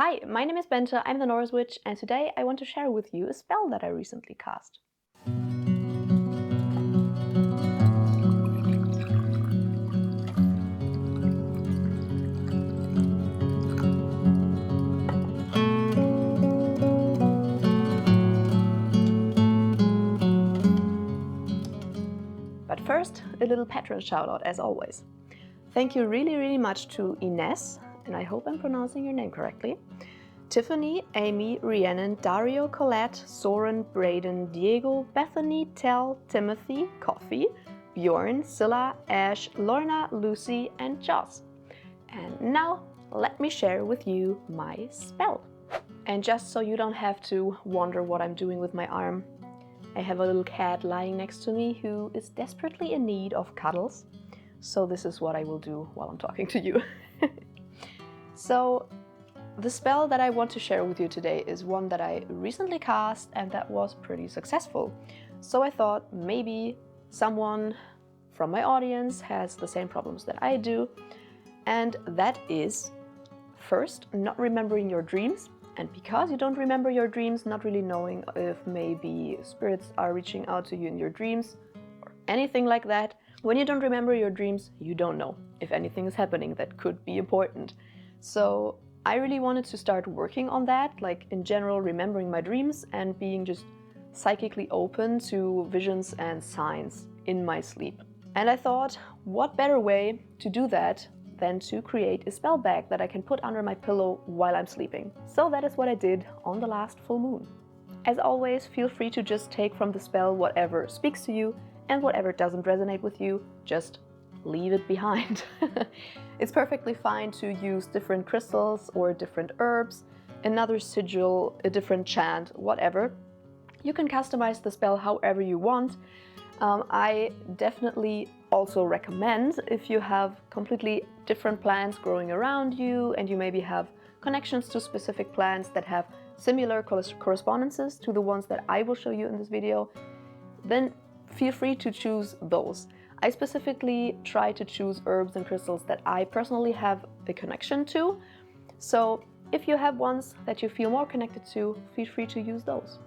Hi, my name is Bente, I'm the Norse Witch, and today I want to share with you a spell that I recently cast. But first, a little Patron shoutout as always. Thank you really much to Ines, and I hope I'm pronouncing your name correctly, Tiffany, Amy, Rhiannon, Dario, Colette, Soren, Braden, Diego, Bethany, Tel, Timothy, Coffee, Bjorn, Scylla, Ash, Lorna, Lucy, and Joss. And now, let me share with you my spell. And just so you don't have to wonder what I'm doing with my arm, I have a little cat lying next to me who is desperately in need of cuddles. So this is what I will do while I'm talking to you. So, the spell that I want to share with you today is one that I recently cast and that was pretty successful. So I thought maybe someone from my audience has the same problems that I do, and that is first, not remembering your dreams. And because you don't remember your dreams, not really knowing if maybe spirits are reaching out to you in your dreams or anything like that. When you don't remember your dreams, you don't know if anything is happening that could be important. So I really wanted to start working on that, like in general remembering my dreams and being just psychically open to visions and signs in my sleep. And I thought, what better way to do that than to create a spell bag that I can put under my pillow while I'm sleeping. So that is what I did on the last full moon. As always, feel free to just take from the spell whatever speaks to you, and whatever doesn't resonate with you, just leave it behind. It's perfectly fine to use different crystals or different herbs, another sigil, a different chant, whatever. You can customize the spell however you want. I definitely also recommend, if you have completely different plants growing around you and you maybe have connections to specific plants that have similar correspondences to the ones that I will show you in this video, then feel free to choose those. I specifically try to choose herbs and crystals that I personally have a connection to. So if you have ones that you feel more connected to, feel free to use those.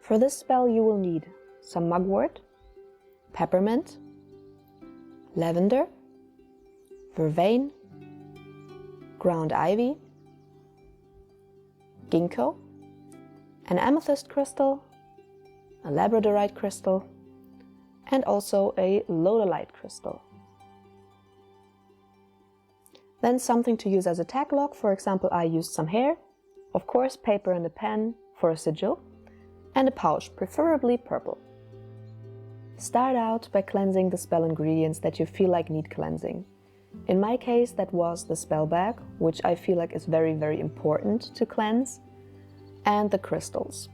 For this spell you will need some mugwort, peppermint, lavender, vervain, ground ivy, ginkgo, an amethyst crystal, a labradorite crystal, and also a lodolite crystal. Then something to use as a tag log, for example I used some hair, of course paper and a pen for a sigil, and a pouch, preferably purple. Start out by cleansing the spell ingredients that you feel like need cleansing. In my case that was the spell bag, which I feel like is very important to cleanse, and the crystals.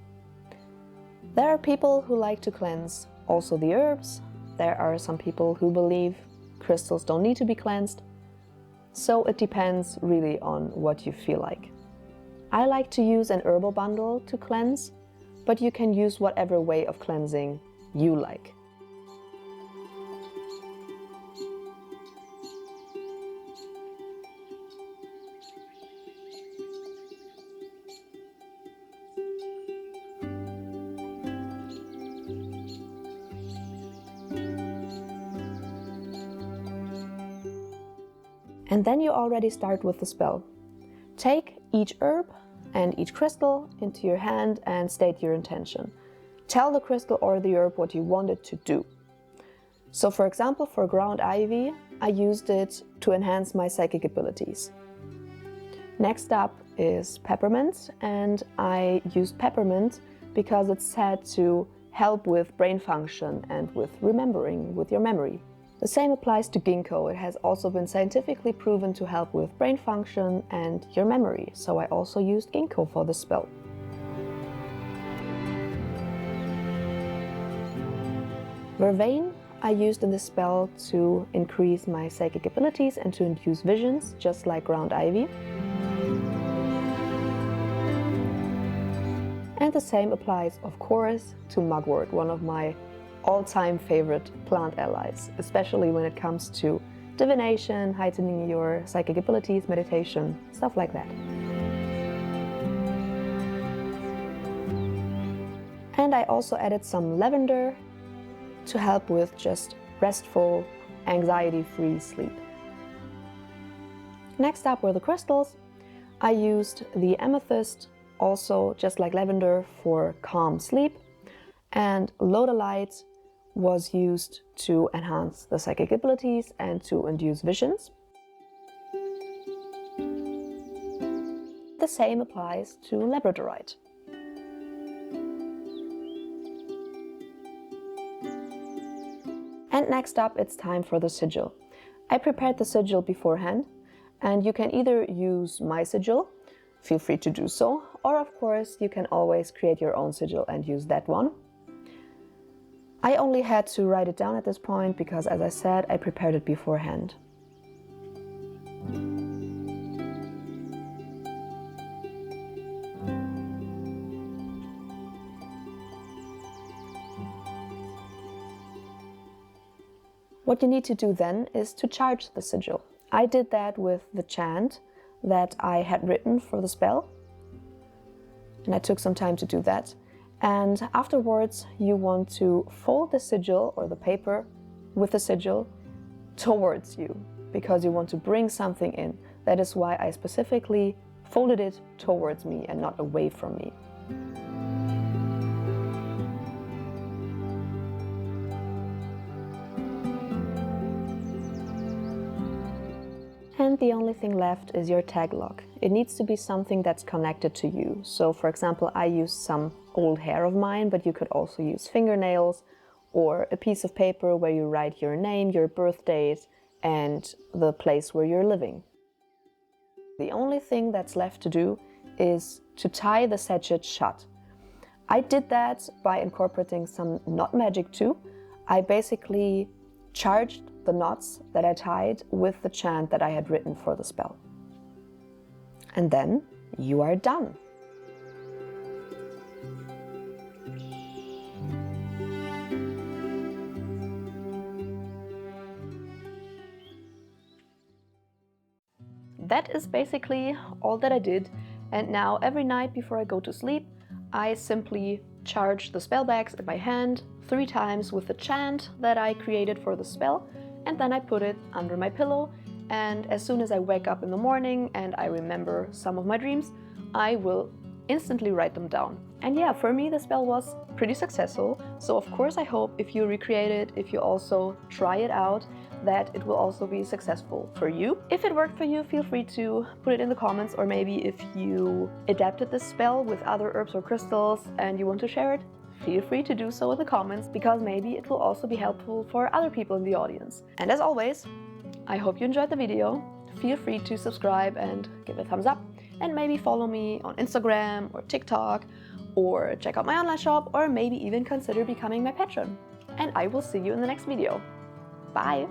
There are people who like to cleanse also the herbs. There are some people who believe crystals don't need to be cleansed. So it depends really on what you feel like. I like to use an herbal bundle to cleanse, but you can use whatever way of cleansing you like. And then you already start with the spell. Take each herb and each crystal into your hand and state your intention. Tell the crystal or the herb what you want it to do. So for example, for ground ivy, I used it to enhance my psychic abilities. Next up is peppermint, and I used peppermint because it's said to help with brain function and with remembering, with your memory. The same applies to ginkgo. It has also been scientifically proven to help with brain function and your memory, so I also used ginkgo for the spell. Vervain I used in this spell to increase my psychic abilities and to induce visions, just like ground ivy. And the same applies, of course, to mugwort, one of my all-time favorite plant allies, especially when it comes to divination, heightening your psychic abilities, meditation, stuff like that. And I also added some lavender to help with just restful, anxiety-free sleep. Next up were the crystals. I used the amethyst, also just like lavender, for calm sleep, and lodolite was used to enhance the psychic abilities and to induce visions. The same applies to labradorite. And next up, it's time for the sigil. I prepared the sigil beforehand, and you can either use my sigil, feel free to do so, or of course you can always create your own sigil and use that one. I only had to write it down at this point because, as I said, I prepared it beforehand. What you need to do then is to charge the sigil. I did that with the chant that I had written for the spell, and I took some time to do that. And afterwards you want to fold the sigil or the paper with the sigil towards you, because you want to bring something in. That is why I specifically folded it towards me and not away from me. And the only thing left is your tag lock. It needs to be something that's connected to you. So for example, I used some old hair of mine, but you could also use fingernails or a piece of paper where you write your name, your birth date, and the place where you're living. The only thing that's left to do is to tie the sachet shut. I did that by incorporating some knot magic too. I basically charged the knots that I tied with the chant that I had written for the spell. And then you are done. That is basically all that I did, and now every night before I go to sleep, I simply charge the spell bags in my hand 3 times with the chant that I created for the spell, and then I put it under my pillow, and as soon as I wake up in the morning and I remember some of my dreams, I will instantly write them down. And yeah, for me the spell was pretty successful, so of course I hope if you recreate it, if you also try it out, that it will also be successful for you. If it worked for you, feel free to put it in the comments, or maybe if you adapted this spell with other herbs or crystals and you want to share it, feel free to do so in the comments, because maybe it will also be helpful for other people in the audience. And as always, I hope you enjoyed the video. Feel free to subscribe and give it a thumbs up, and maybe follow me on Instagram or TikTok, or check out my online shop, or maybe even consider becoming my patron. And I will see you in the next video. Bye!